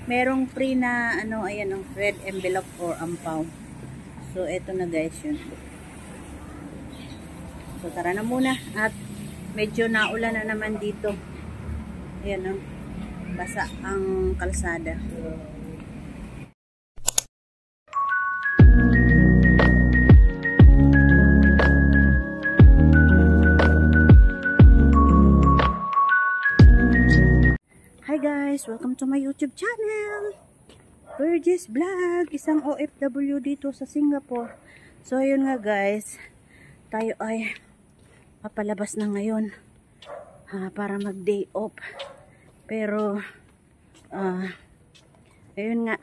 merong free na ano, ayan oh, red envelope or ampaw. So eto na guys yun. So tara na muna at medyo naulan na naman dito. Ayan oh, basa ang kalsada. Hi guys! Welcome to my YouTube channel! Burgess Vlog! Isang OFW dito sa Singapore. So ayun nga guys, tayo ay papalabas na ngayon para mag day off. Pero ayun nga,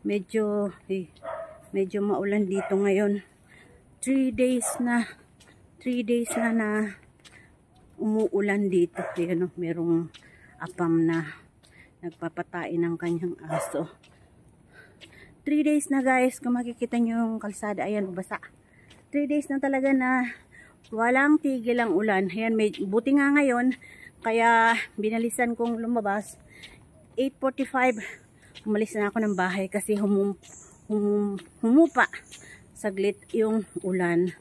medyo maulan dito ngayon. 3 days na umuulan dito. Ayun oh, merong apam na nagpapatain ng kanyang aso. 3 days na guys, kung makikita nyo yung kalsada, ayan, basa. 3 days na talaga na walang tigil ang ulan. Ayan, buti nga ngayon, kaya binalisan kong lumabas. 8:45, umalis na ako ng bahay kasi humupa saglit yung ulan.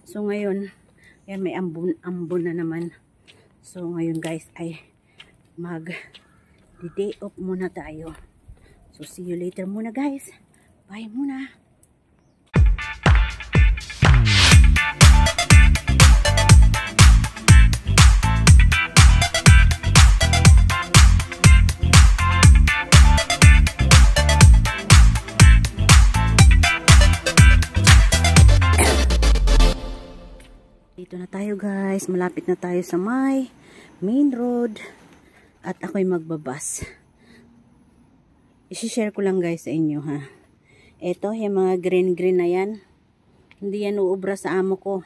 So ngayon, ayan, may ambon na naman. So ngayon guys, ay mag-day off muna tayo. So see you later muna guys. Bye muna. Dito na tayo guys. Malapit na tayo sa may main road. At ako'y magbabas. I-share ko lang guys sa inyo ha. Ito, yung mga green na yan. Hindi yan uubra sa amo ko.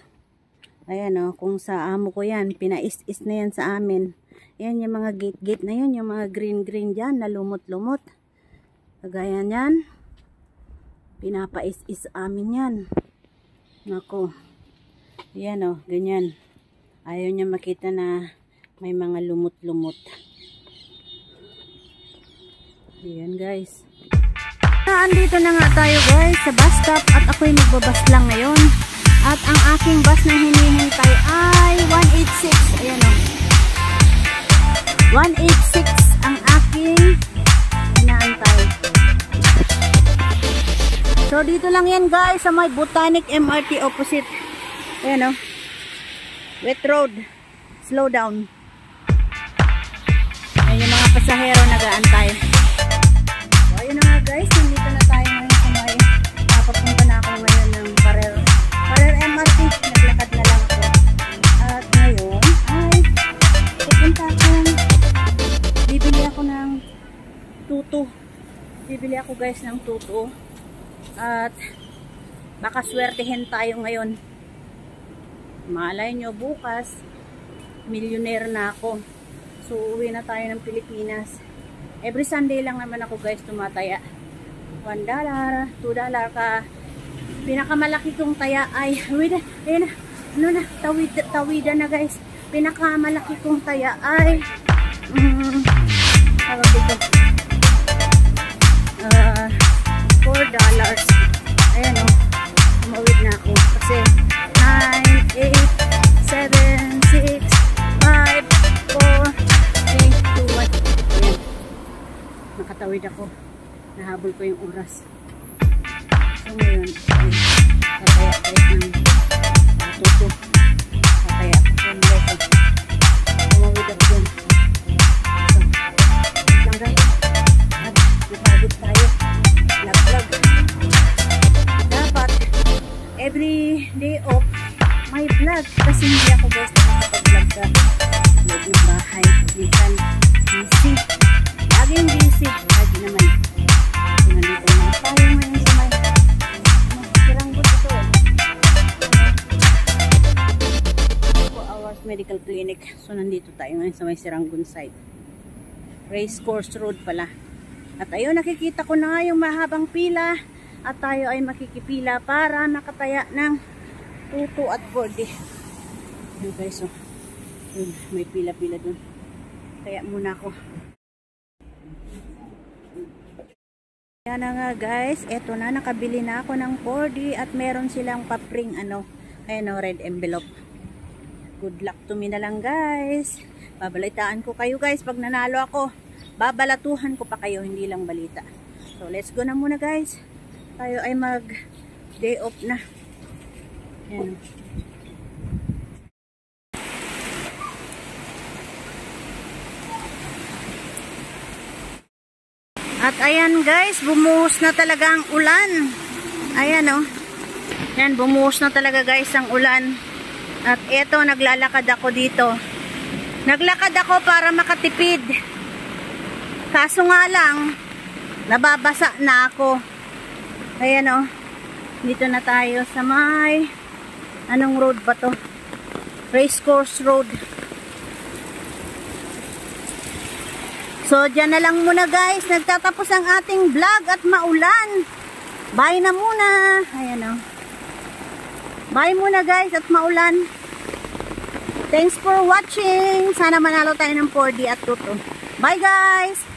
Ayan o, kung sa amo ko yan, pinais-is na yan sa amin. Ayan yung mga gate na yun, yung mga green dyan na lumot-lumot. Kagaya yan. Pinapais-is sa amin yan. Nako. Ayan o, ganyan. Ayaw niya makita na may mga lumot-lumot. Ayan guys. Andito na nga tayo guys sa bus stop at ako'y magbabas lang ngayon. At ang aking bus na hinihintay ay 186. Ayan o. 186 ang aking inaantay. So dito lang yan guys sa may Botanic MRT opposite. Ayan o. Wet road. Slow down. Ayan yung mga pasahero nag-aantay. Ayun na nga guys, nandito na tayo ngayon sa may papunta na ako ngayon ng Parer MRT. Naglakad na lang ako. At ngayon ay pupunta akong bibili ako ng tutu. Bibili ako guys ng tutu. At baka swertehin tayo ngayon. Malay nyo bukas, millionaire na ako. So uwi na tayo ng Pilipinas. Every Sunday lang naman ako guys tumataya. $1, $2 ka. Pinakamalaki kong taya ay, ayun na, ano na, tawida na guys. Pinakamalaki kong taya ay, tawag dito, $4. Ayan o, umawid na ako. Kasi, 9, 8, 7, 6, 5, 4, 3, 2, 1. Ayan. Nakatawid ako. Nahabol ko yung oras. So ngayon, tataya guys ng tuto. Tataya ako dyan guys. Tumawid ako dyan. So, lang guys. At nakabit tayo. Vlog. Dapat, every day off, may vlog. Kasi hindi ako guys nakakapag-vlog ka. Vlog ng bahay. Minsan, busy. Laging busy. Lagi naman. Nandito na tayo ngayon sa may Siranggun ito. 4 hours medical clinic. So nandito tayo ngayon sa may Siranggun side. Race course road pala. At ayun, nakikita ko na nga yung mahabang pila. At tayo ay makikipila para nakataya ng tutu at body. Ayun guys, so. Ayun, may pila-pila dun. Kaya muna ako. Yan na nga guys, eto na, nakabili na ako ng 4D at meron silang papring ayan o, red envelope. Good luck to me na lang guys. Babalitaan ko kayo guys pag nanalo ako. Babalatuhan ko pa kayo, hindi lang balita. So let's go na muna guys. Tayo ay mag day off na. Yan. At ayan guys, bumuhos na talaga ang ulan. Ayan o. Yan, bumuhos na talaga guys ang ulan. At eto, naglalakad ako dito. Naglakad ako para makatipid. Kaso nga lang, nababasa na ako. Ayan o. Dito na tayo sa may, anong road ba to? Racecourse Road. So, dyan na lang muna guys. Nagtatapos ang ating vlog at maulan. Bye na muna. Ayan o. Bye muna guys at maulan. Thanks for watching. Sana manalo tayo ng 4D at Tuto. Bye guys!